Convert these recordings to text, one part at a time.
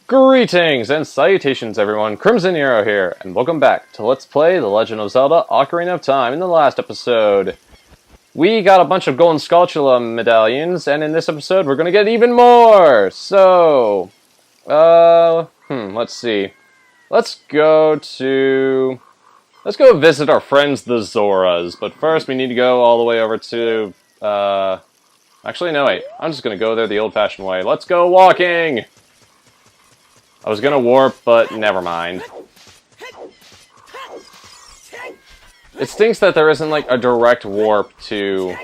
Greetings and salutations everyone, Crimson Hero here, and welcome back to Let's Play The Legend of Zelda Ocarina of Time. In the last episode, we got a bunch of Golden Skulltula medallions, and in this episode we're gonna get even more! So, let's see. Let's go visit our friends the Zoras, but first we need to go all the way over to, actually no wait, I'm just gonna go there the old-fashioned way. Let's go walking! I was gonna warp, but never mind. It stinks that there isn't like a direct warp to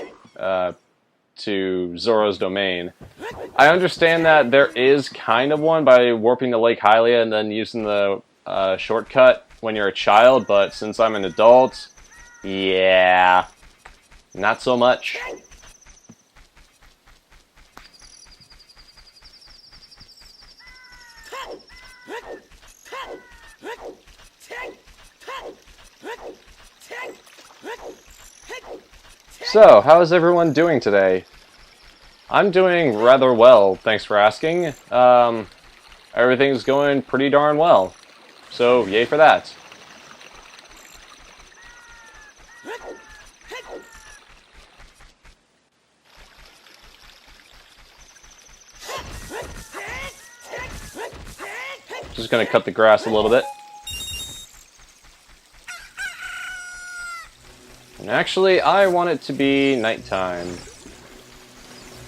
Zora's domain. I understand that there is kind of one by warping to Lake Hylia and then using the shortcut when you're a child, but since I'm an adult, yeah, not so much. So, how is everyone doing today? I'm doing rather well, thanks for asking. Everything's going pretty darn well. So, yay for that. Just gonna cut the grass a little bit. And actually, I want it to be nighttime.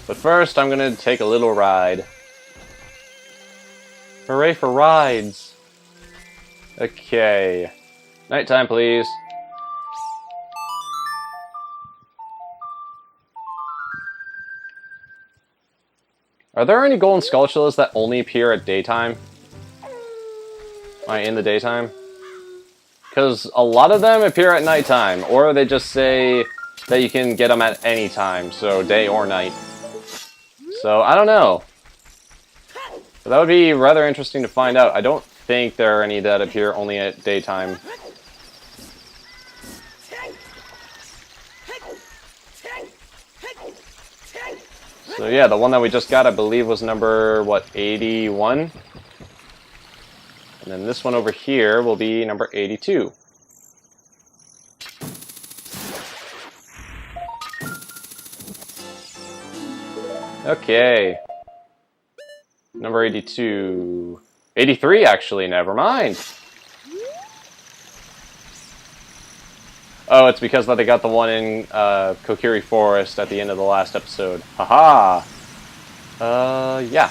But first, I'm gonna take a little ride. Hooray for rides! Okay. Nighttime, please. Are there any Golden Skulltulas that only appear at daytime? In the daytime? Because a lot of them appear at nighttime, or they just say that you can get them at any time, so day or night. So, I don't know. But that would be rather interesting to find out. I don't think there are any that appear only at daytime. So yeah, the one that we just got, I believe, was number, what, 81? And then this one over here will be number 82. Okay. Number 82. 83, actually, never mind. Oh, it's because that they got the one in Kokiri Forest at the end of the last episode. Haha! Yeah.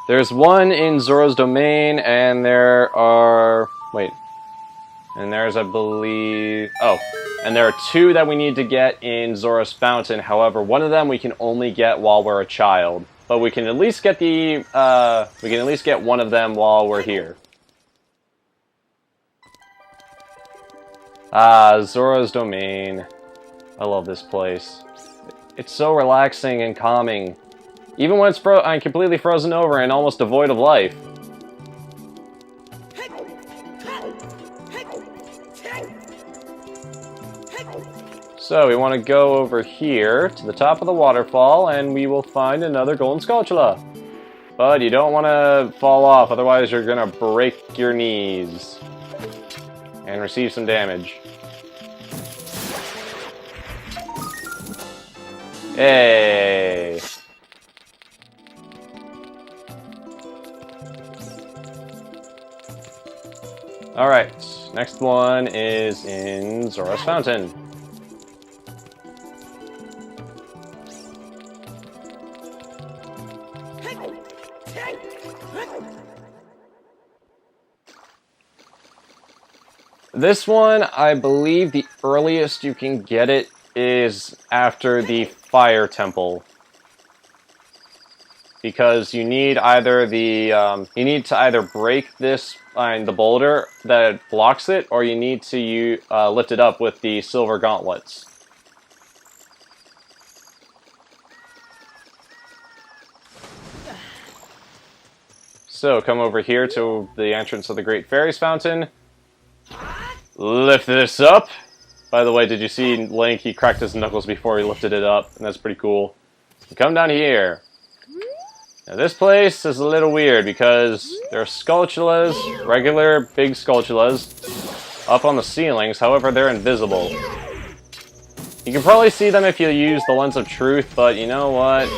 There's one in Zora's domain, and there are... wait. And there's, I believe... oh. And there are two that we need to get in Zora's Fountain. However, one of them we can only get while we're a child. But we can at least get the... we can at least get one of them while we're here. Ah, Zora's domain. I love this place. It's so relaxing and calming. Even when it's completely frozen over and almost devoid of life. So, we want to go over here to the top of the waterfall and we will find another Golden Skulltula. But you don't want to fall off, otherwise you're going to break your knees. And receive some damage. Hey! Alright, next one is in Zora's Fountain. This one, I believe the earliest you can get it is after the Fire Temple. Because you need either the, you need to either break this, the boulder that blocks it, or you need to lift it up with the silver gauntlets. So, come over here to the entrance of the Great Fairy's Fountain. Lift this up. By the way, did you see Link? He cracked his knuckles before he lifted it up, and that's pretty cool. So come down here. Now this place is a little weird because there are Skulltulas, regular big Skulltulas, up on the ceilings, however they're invisible. You can probably see them if you use the Lens of Truth, but you know what?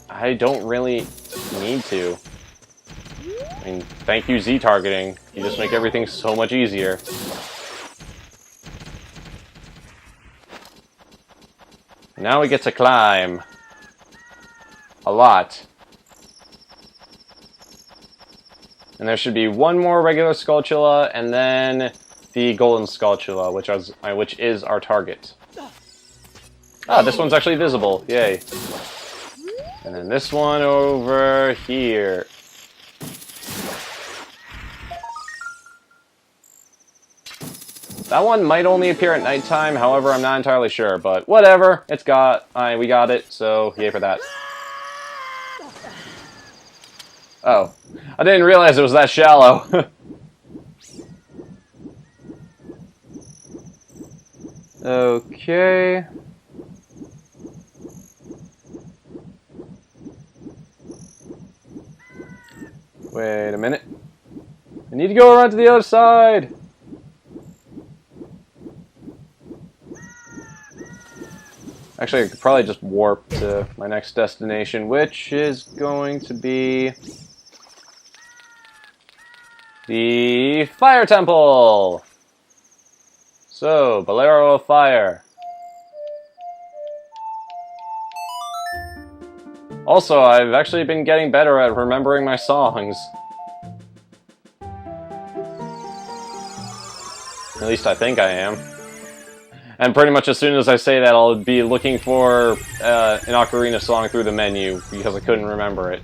I don't really need to. I mean, thank you Z-targeting. You just make everything so much easier. Now we get to climb. A lot. And there should be one more regular Skulltula, and then the Golden Skulltula, which is our target. Ah, this one's actually visible. Yay. And then this one over here. That one might only appear at nighttime, however, I'm not entirely sure, but whatever. We got it, so yay for that. Oh. I didn't realize it was that shallow. Okay. Wait a minute. I need to go around to the other side. Actually, I could probably just warp to my next destination, which is going to be the Fire Temple! So, Bolero of Fire. Also, I've actually been getting better at remembering my songs. At least I think I am. And pretty much as soon as I say that, I'll be looking for an Ocarina song through the menu, because I couldn't remember it.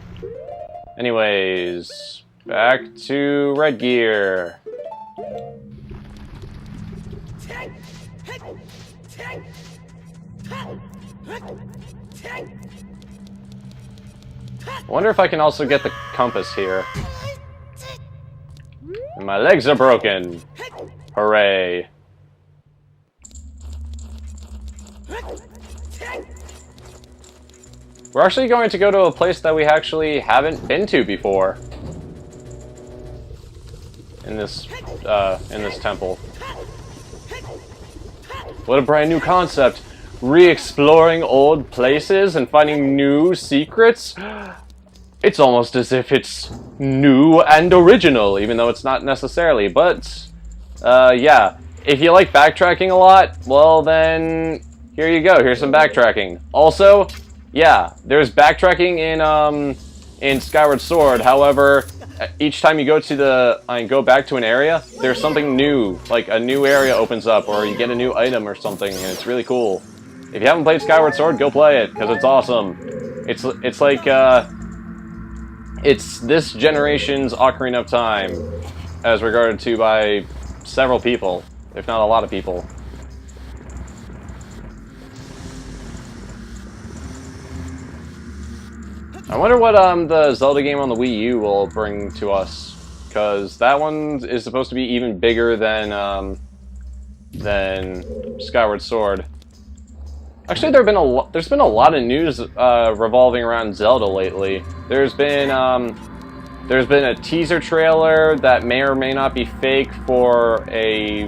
Anyways, back to Red Gear. I wonder if I can also get the compass here. And my legs are broken. Hooray. We're actually going to go to a place that we actually haven't been to before. In this temple. What a brand new concept. Re-exploring old places and finding new secrets. It's almost as if it's new and original, even though it's not necessarily. But, yeah. If you like backtracking a lot, well then, here you go. Here's some backtracking. Also, yeah, there's backtracking in Skyward Sword. However, each time you go back to an area, there's something new. Like a new area opens up, or you get a new item or something, and it's really cool. If you haven't played Skyward Sword, go play it, because it's awesome. It's like, it's this generation's Ocarina of Time, as regarded to by several people, if not a lot of people. I wonder what the Zelda game on the Wii U will bring to us, because that one is supposed to be even bigger than Skyward Sword. Actually, there's been a lot of news revolving around Zelda lately. There's been a teaser trailer that may or may not be fake for a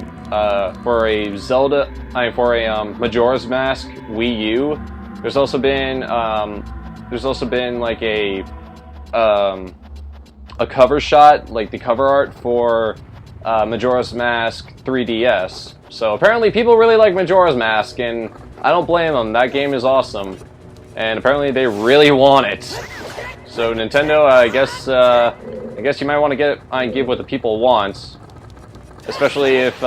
Majora's Mask Wii U. There's also been like a cover shot, like the cover art for Majora's Mask 3DS. So apparently people really like Majora's Mask, and I don't blame them. That game is awesome, and apparently they really want it. So Nintendo, I guess you might want to give what the people want, especially if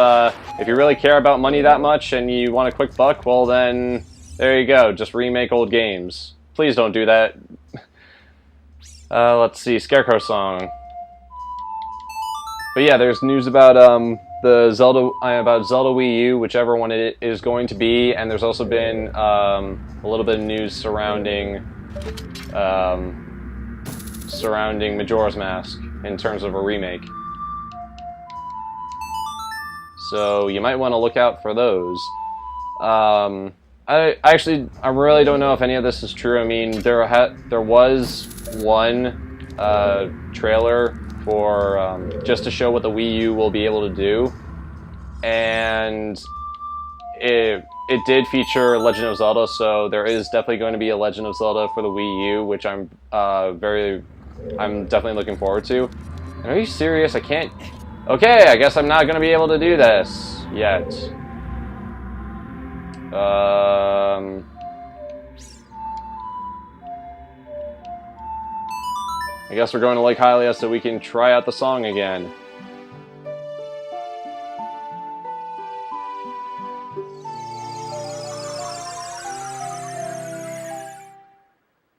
you really care about money that much and you want a quick buck. Well, then there you go. Just remake old games. Please don't do that. Let's see, Scarecrow song. But yeah, there's news about Zelda Wii U, whichever one it is going to be, and there's also been a little bit of news surrounding Majora's Mask in terms of a remake. So you might want to look out for those. I really don't know if any of this is true. I mean, there was one trailer for just to show what the Wii U will be able to do, and it did feature Legend of Zelda, so there is definitely going to be a Legend of Zelda for the Wii U, which I'm definitely looking forward to. And are you serious? I can't. Okay, I guess I'm not going to be able to do this yet. I guess we're going to Lake Hylia so we can try out the song again.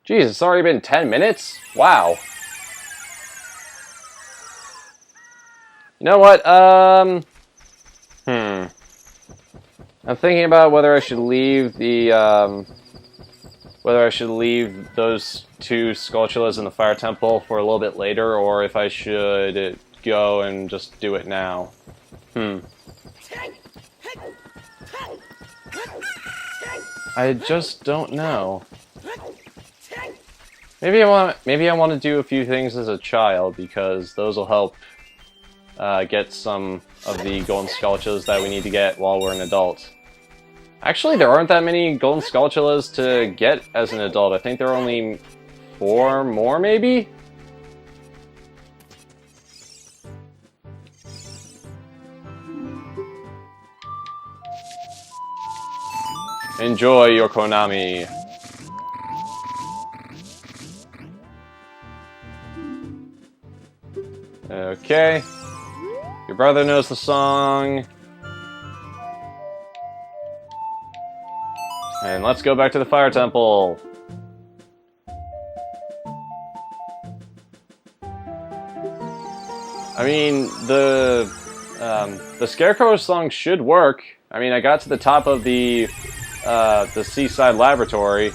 Jeez, it's already been 10 minutes? Wow. You know what? I'm thinking about whether I should leave the, whether I should leave those two Skulltulas in the Fire Temple for a little bit later, or if I should go and just do it now. I just don't know. Maybe I want to do a few things as a child, because those will help get some of the Golden Skulltulas that we need to get while we're an adult. Actually, there aren't that many Golden Skulltulas to get as an adult. I think there are only 4 more, maybe? Enjoy your Konami. Okay. Your brother knows the song. And let's go back to the Fire Temple. I mean, the Scarecrow song should work. I mean, I got to the top of the Seaside Laboratory,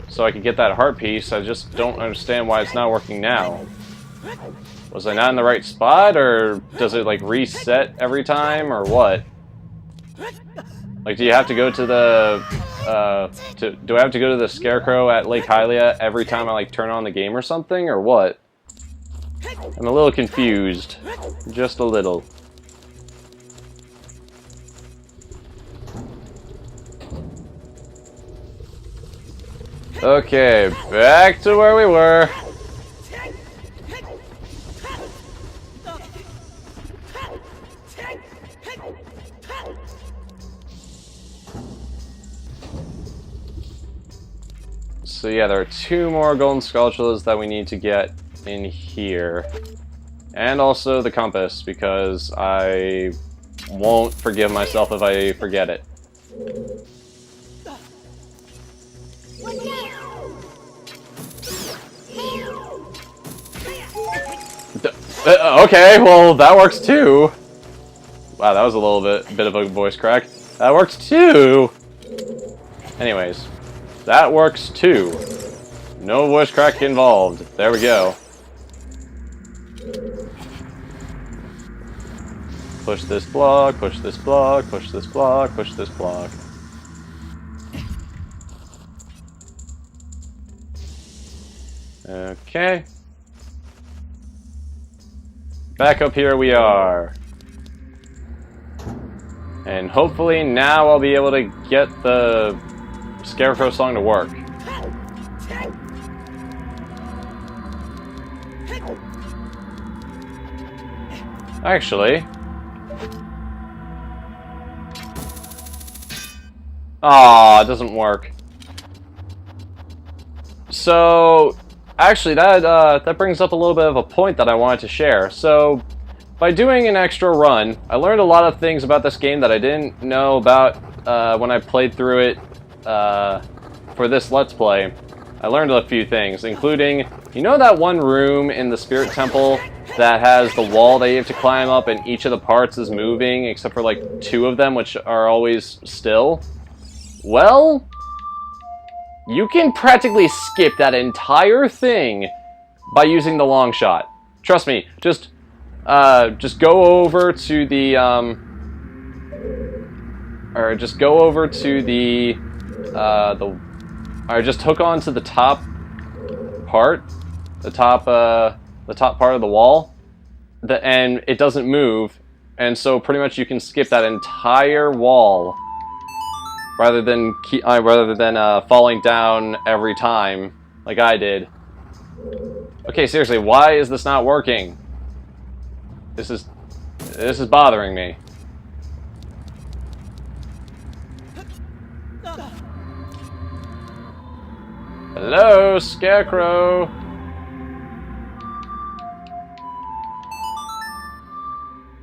so I could get that heart piece. I just don't understand why it's not working now. Was I not in the right spot, or does it, like, reset every time, or what? Like, do you have to go to the, do I have to go to the Scarecrow at Lake Hylia every time I, like, turn on the game or something, or what? I'm a little confused. Just a little. Okay, back to where we were. So yeah, there are 2 more Golden Skulltulas that we need to get in here. And also the compass, because I won't forgive myself if I forget it. Okay, well, that works too. Wow, that was a little bit of a voice crack. That works too! Anyways. That works too. No voice crack involved. There we go. Push this block, push this block, push this block, push this block. Okay. Back up here we are. And hopefully now I'll be able to get the Scarecrow song to work. Actually. Aw, it doesn't work. So, actually, that brings up a little bit of a point that I wanted to share. So, by doing an extra run, I learned a lot of things about this game that I didn't know about when I played through it for this Let's Play. I learned a few things, including, you know that one room in the Spirit Temple that has the wall that you have to climb up and each of the parts is moving, except for like 2 of them, which are always still? Well, you can practically skip that entire thing by using the long shot. Trust me, just go over to the, I just hook onto the top part, the top part of the wall, and it doesn't move, and so pretty much you can skip that entire wall rather than falling down every time like I did. Okay, seriously, why is this not working? This is bothering me. Hello, Scarecrow.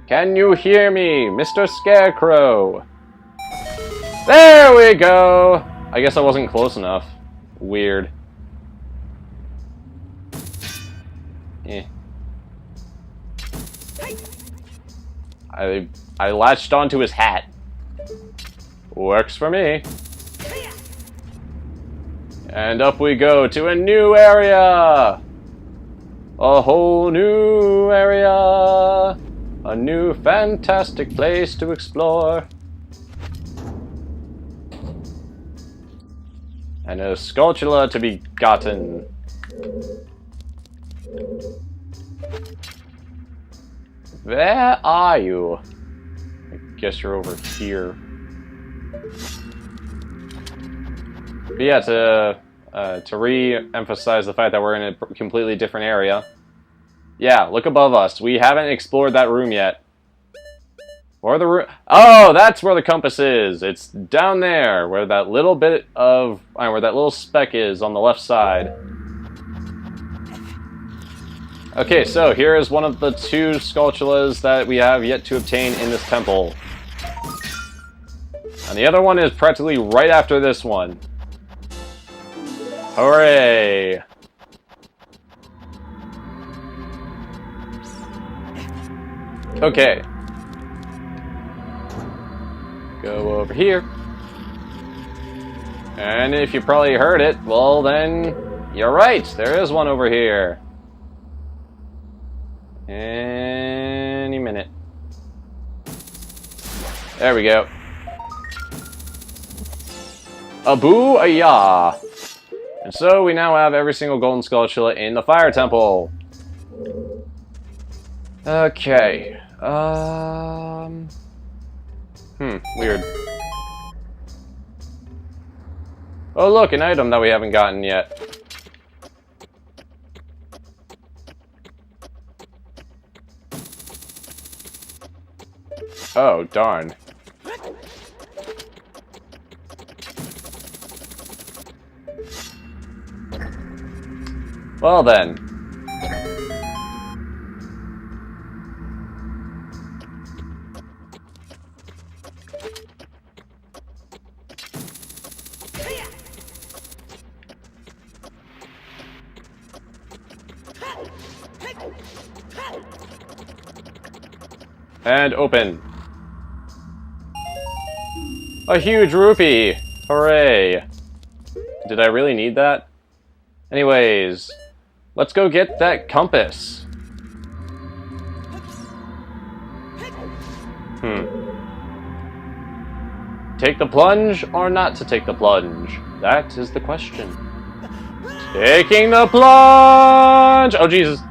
Can you hear me, Mr. Scarecrow? There we go! I guess I wasn't close enough. Weird. Eh. I latched onto his hat. Works for me. And up we go to a new area! A whole new area! A new fantastic place to explore. And a Skulltula to be gotten. Where are you? I guess you're over here. But yeah, to re-emphasize the fact that we're in a completely different area. Yeah, look above us. We haven't explored that room yet. Or the room... Oh, that's where the compass is. It's down there, where that little bit of... where that little speck is on the left side. Okay, so here is one of the two Skulltulas that we have yet to obtain in this temple. And the other one is practically right after this one. Hooray! Okay. Go over here. And if you probably heard it, well then, you're right, there is one over here. Any minute. There we go. Aboo-ayah! And so we now have every single Golden Skulltula in the Fire Temple. Okay. Weird. Oh look, an item that we haven't gotten yet. Oh, darn. Well then. And open. A huge rupee! Hooray! Did I really need that? Anyways, let's go get that compass. Take the plunge or not to take the plunge? That is the question. Taking the plunge! Oh, Jesus.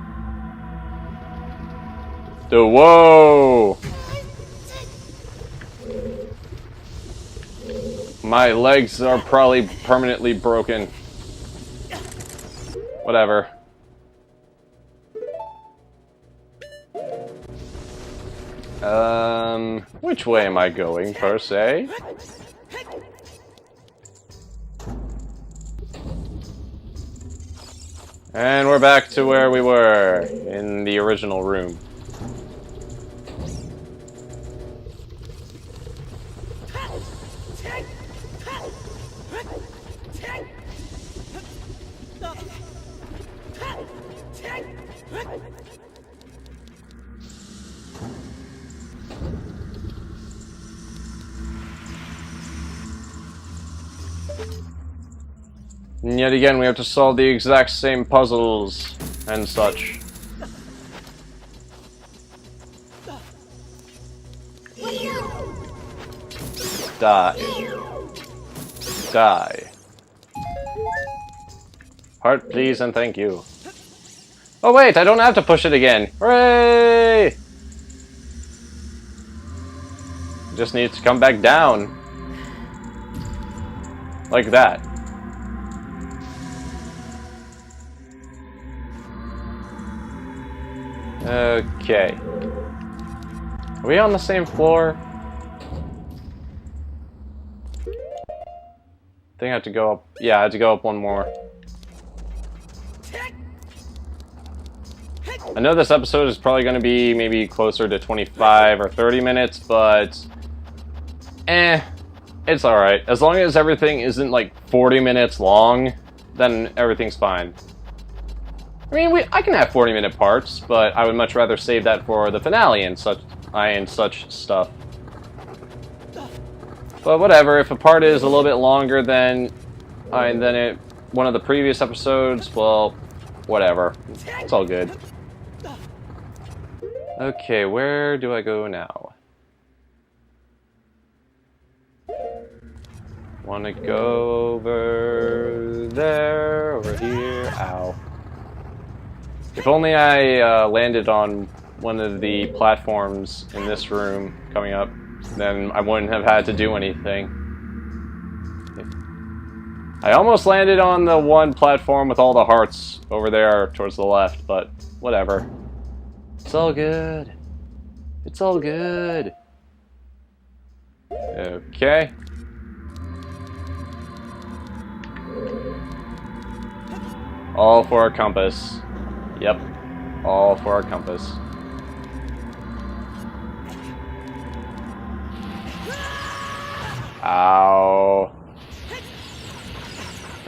Whoa! My legs are probably permanently broken. Whatever. Which way am I going, per se? And we're back to where we were, in the original room. And yet again, we have to solve the exact same puzzles and such. Die. Die. Heart, please, and thank you. Oh wait, I don't have to push it again. Hooray! Just needs to come back down. Like that. Okay. Are we on the same floor? I think I have to go up. Yeah, I have to go up one more. I know this episode is probably going to be maybe closer to 25 or 30 minutes, but it's alright. As long as everything isn't like 40 minutes long, then everything's fine. I mean, I can have 40-minute parts, but I would much rather save that for the finale and such stuff. But whatever, if a part is a little bit longer than one of the previous episodes, well, whatever. It's all good. Okay, where do I go now? Wanna go over there, over here, ow. If only I landed on one of the platforms in this room coming up, then I wouldn't have had to do anything. I almost landed on the one platform with all the hearts over there towards the left, but whatever. It's all good. It's all good. Okay. All for our compass. Yep. All for our compass. Ow.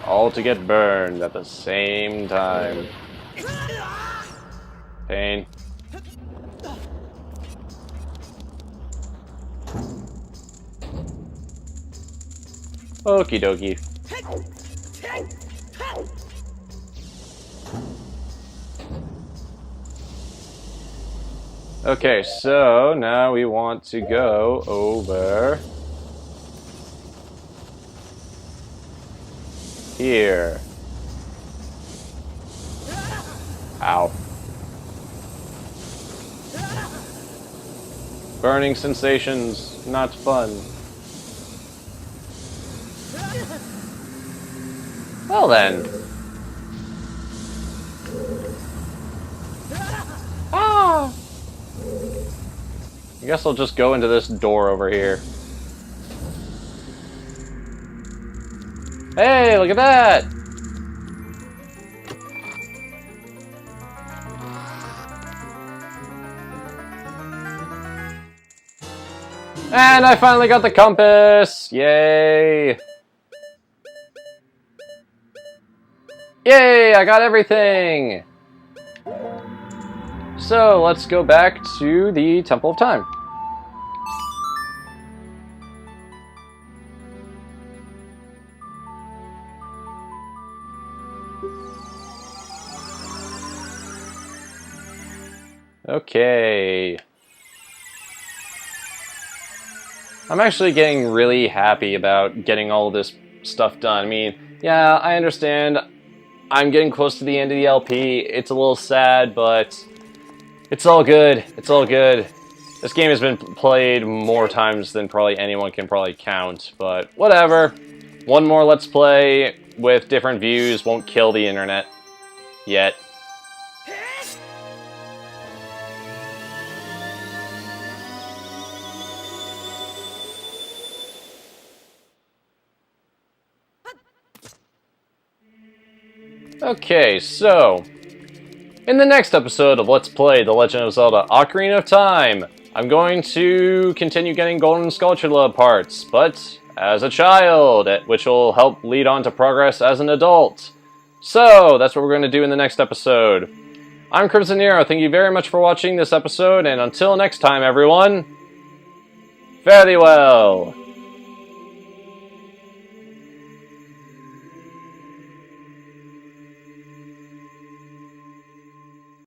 All to get burned at the same time. Pain. Okie dokie. Okay, so now we want to go over here. Ow. Burning sensations, not fun. Well then. Ah! I guess I'll just go into this door over here. Hey, look at that! And I finally got the compass! Yay! Yay! I got everything! So, let's go back to the Temple of Time. Okay. I'm actually getting really happy about getting all this stuff done. I mean, yeah, I understand I'm getting close to the end of the LP. It's a little sad, but it's all good. It's all good. This game has been played more times than probably anyone can probably count, but whatever. One more Let's Play with different views won't kill the internet. Yet. Okay, so in the next episode of Let's Play The Legend of Zelda Ocarina of Time, I'm going to continue getting Golden Skulltula parts, but as a child, which will help lead on to progress as an adult. So, that's what we're going to do in the next episode. I'm Crimson Nero, thank you very much for watching this episode, and until next time, everyone, fare thee well!